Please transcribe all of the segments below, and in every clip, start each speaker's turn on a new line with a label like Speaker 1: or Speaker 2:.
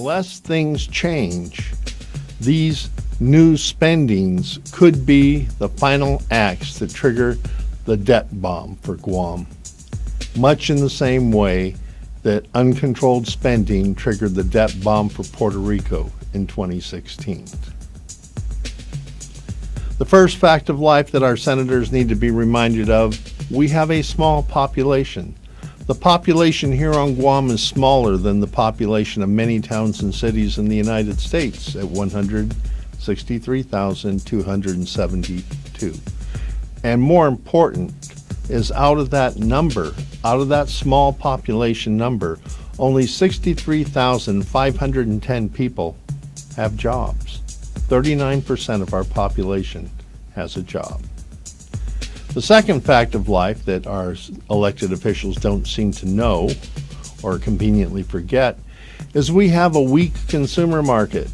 Speaker 1: unless things change, these new spendings could be the final acts that trigger the debt bomb for Guam, much in the same way that uncontrolled spending triggered the debt bomb for Puerto Rico in 2016. The first fact of life that our senators need to be reminded of, we have a small population. The population here on Guam is smaller than the population of many towns and cities in the United States at 163,272. And more important is out of that number, out of that small population number, only 63,510 people have jobs. 39% of our population has a job. The second fact of life that our elected officials don't seem to know or conveniently forget is we have a weak consumer market.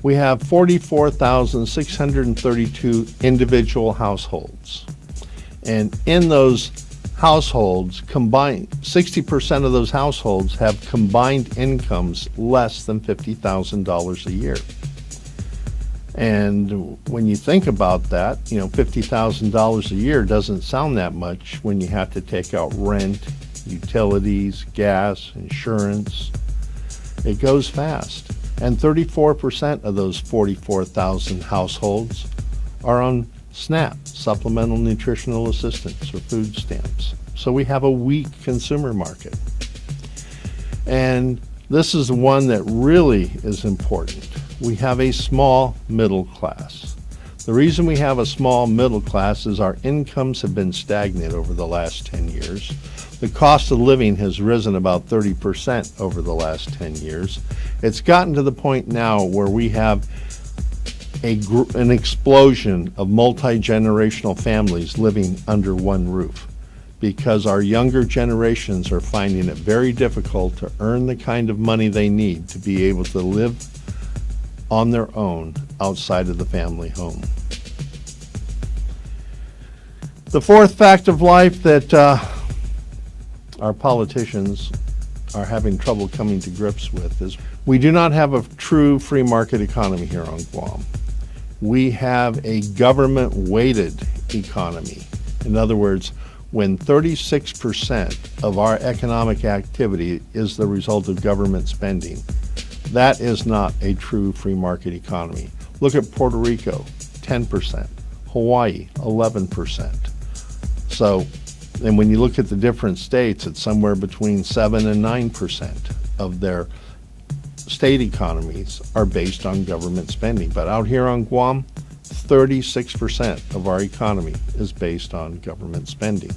Speaker 1: We have 44,632 individual households. And in those households, combined, 60% of those households have combined incomes less than $50,000 a year. And when you think about that, $50,000 a year doesn't sound that much when you have to take out rent, utilities, gas, insurance. It goes fast. And 34% of those 44,000 households are on SNAP, Supplemental Nutritional Assistance, or food stamps. So we have a weak consumer market. And this is one that really is important. We have a small middle class. The reason we have a small middle class is our incomes have been stagnant over the last 10 years. The cost of living has risen about 30% over the last 10 years. It's gotten to the point now where we have an explosion of multi-generational families living under one roof because our younger generations are finding it very difficult to earn the kind of money they need to be able to live on their own outside of the family home. The fourth fact of life that our politicians are having trouble coming to grips with is we do not have a true free market economy here on Guam. We have a government-weighted economy. In other words, when 36% of our economic activity is the result of government spending, that is not a true free market economy. Look at Puerto Rico, 10%, Hawaii, 11%. So, and when you look at the different states, it's somewhere between 7 and 9% of their state economies are based on government spending. But out here on Guam, 36% of our economy is based on government spending.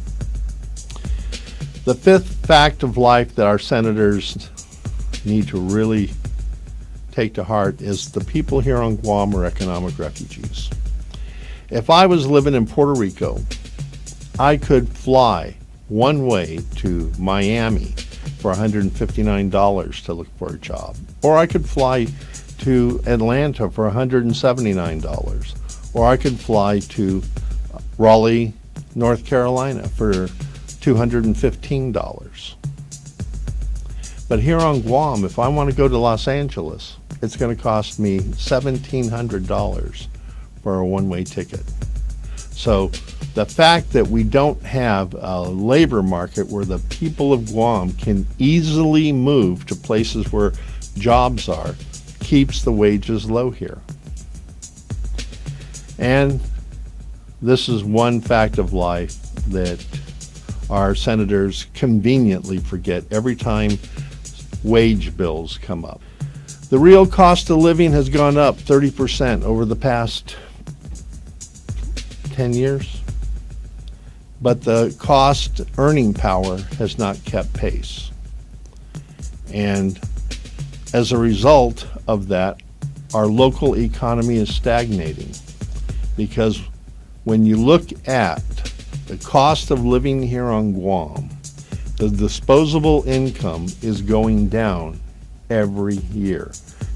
Speaker 1: The fifth fact of life that our senators need to really take to heart is the people here on Guam are economic refugees. If I was living in Puerto Rico, I could fly one way to Miami for $159 to look for a job, or I could fly to Atlanta for $179, or I could fly to Raleigh, North Carolina for $215. But here on Guam, if I want to go to Los Angeles, it's going to cost me $1,700 for a one-way ticket. So the fact that we don't have a labor market where the people of Guam can easily move to places where jobs are keeps the wages low here. And this is one fact of life that our senators conveniently forget every time wage bills come up. The real cost of living has gone up 30% over the past 10 years, but the cost earning power has not kept pace. And as a result of that, our local economy is stagnating, because when you look at the cost of living here on Guam, the disposable income is going down every year.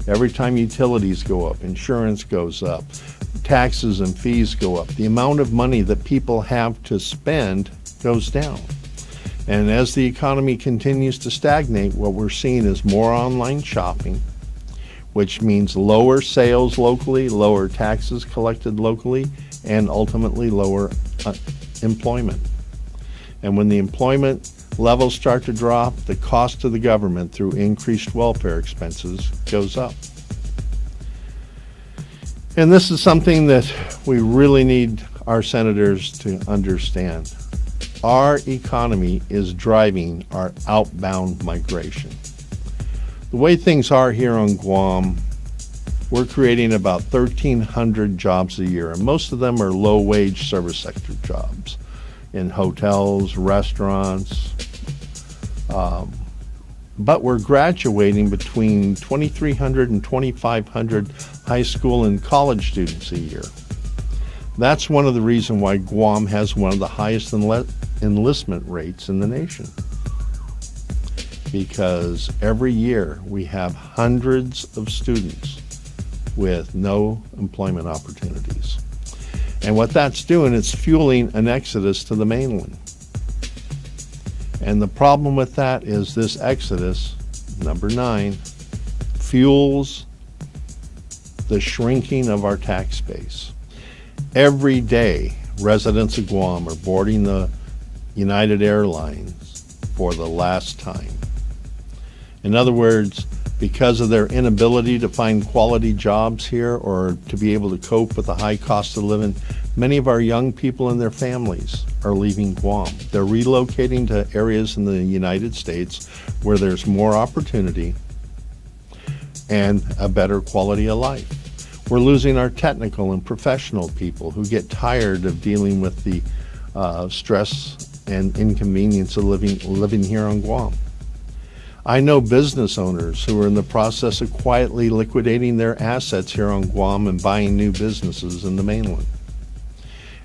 Speaker 1: Every time utilities go up, insurance goes up, taxes and fees go up, the amount of money that people have to spend goes down. And as the economy continues to stagnate, what we're seeing is more online shopping, which means lower sales locally, lower taxes collected locally, and ultimately lower employment. And when the employment levels start to drop, the cost to the government through increased welfare expenses goes up. And this is something that we really need our senators to understand. Our economy is driving our outbound migration. The way things are here on Guam, we're creating about 1,300 jobs a year, and most of them are low-wage service sector jobs in hotels, restaurants. But we're graduating between 2,300 and 2,500 high school and college students a year. That's one of the reasons why Guam has one of the highest enlistment rates in the nation. Because every year we have hundreds of students with no employment opportunities. And what that's doing, it's fueling an exodus to the mainland. And the problem with that is this exodus, number 9, fuels the shrinking of our tax base. Every day, residents of Guam are boarding the United Airlines for the last time. In other words, because of their inability to find quality jobs here or to be able to cope with the high cost of living, many of our young people and their families are leaving Guam. They're relocating to areas in the United States where there's more opportunity and a better quality of life. We're losing our technical and professional people who get tired of dealing with the stress and inconvenience of living here on Guam. I know business owners who are in the process of quietly liquidating their assets here on Guam and buying new businesses in the mainland.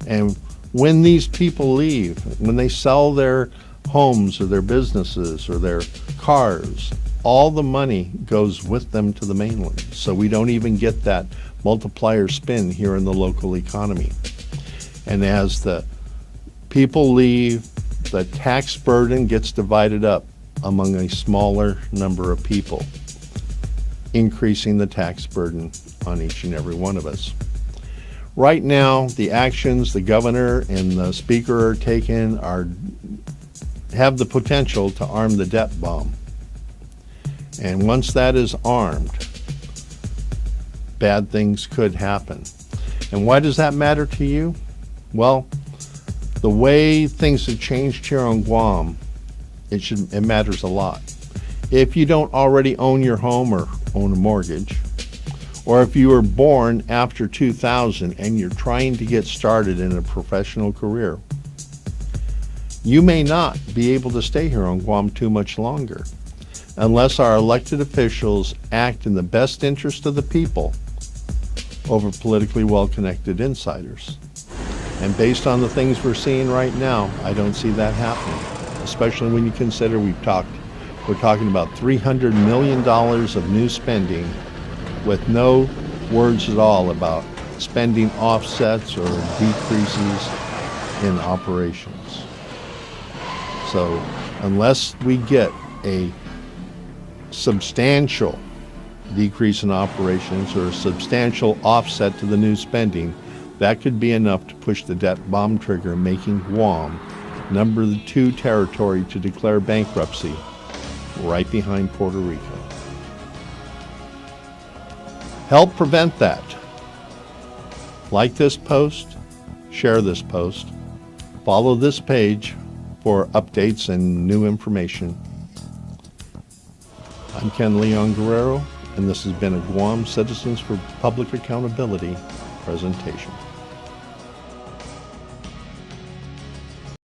Speaker 1: And when these people leave, when they sell their homes or their businesses or their cars, all the money goes with them to the mainland. So we don't even get that multiplier spin here in the local economy. And as the people leave, the tax burden gets divided up among a smaller number of people, increasing the tax burden on each and every one of us. Right now, the actions the governor and the speaker are taking have the potential to arm the debt bomb. And once that is armed, bad things could happen. And why does that matter to you? Well, the way things have changed here on Guam, it matters a lot. If you don't already own your home or own a mortgage, or if you were born after 2000 and you're trying to get started in a professional career, you may not be able to stay here on Guam too much longer unless our elected officials act in the best interest of the people over politically well-connected insiders. And based on the things we're seeing right now, I don't see that happening, especially when you consider we're talking about $300 million of new spending with no words at all about spending offsets or decreases in operations. So unless we get a substantial decrease in operations or a substantial offset to the new spending, that could be enough to push the debt bomb trigger, making Guam number 2 territory to declare bankruptcy, right behind Puerto Rico. Help prevent that. Like this post, share this post, follow this page for updates and new information. I'm Ken Leon-Guerrero, and this has been a Guam Citizens for Public Accountability presentation.